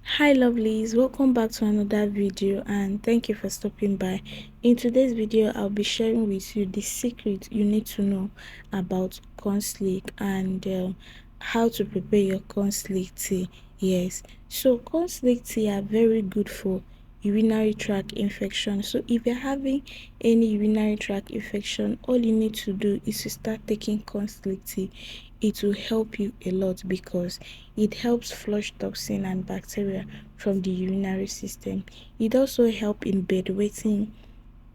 Hi lovelies, welcome back to another video and thank you for stopping by. In today's video I'll be sharing with you the secret you need to know about corn slick and how to prepare your corn slick tea. Yes, so corn slick tea are very good for urinary tract infection. So if you're having any urinary tract infection, all you need to do is to start taking corn slick tea. It will help you a lot because it helps flush toxin and bacteria from the urinary system. It also helps in bedwetting,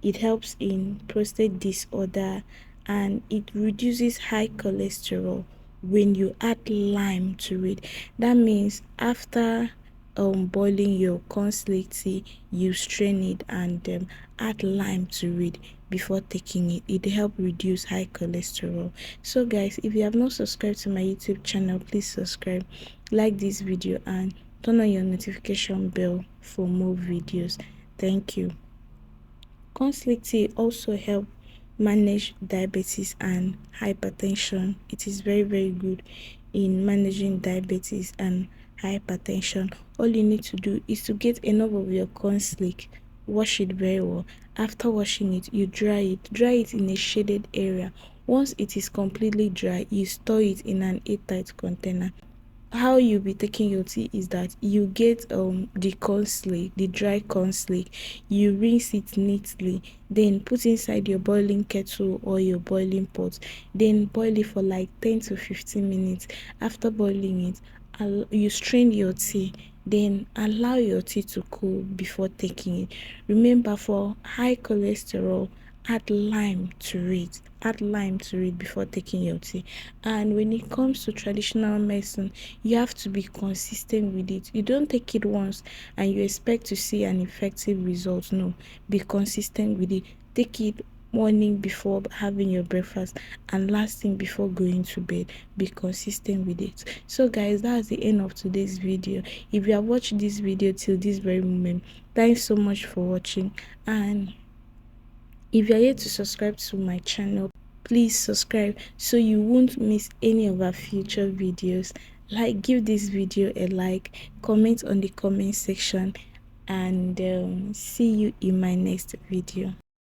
it helps in prostate disorder, and it reduces high cholesterol when you add lime to it. That means after boiling your corn slick tea, you strain it and add lime to it before taking it. It helps reduce high cholesterol. So guys, if you have not subscribed to my YouTube channel, please subscribe, like this video, and turn on your notification bell for more videos. Thank you. Corn slick tea also help manage diabetes and hypertension. It is very good in managing diabetes and hypertension. All you need to do is to get enough of your corn slick, wash it very well. After washing it, you dry it in a shaded area. Once it is completely dry, you store it in an airtight container. How you'll be taking your tea is that you get the corn slick, the dry corn slick, you rinse it neatly, then put inside your boiling kettle or your boiling pot, then boil it for like 10 to 15 minutes. After boiling it, you strain your tea, then allow your tea to cool before taking it. Remember, for high cholesterol, add lime to it. Add lime to it before taking your tea. And when it comes to traditional medicine, you have to be consistent with it. You don't take it once and you expect to see an effective result. No, be consistent with it. Take it morning before having your breakfast and last thing before going to bed. Be consistent with it. So guys, that's the end of today's video. If you have watched this video till this very moment, thanks so much for watching. And if you are yet to subscribe to my channel, please subscribe so you won't miss any of our future videos. Like, give this video a like, comment on the comment section, and see you in my next video.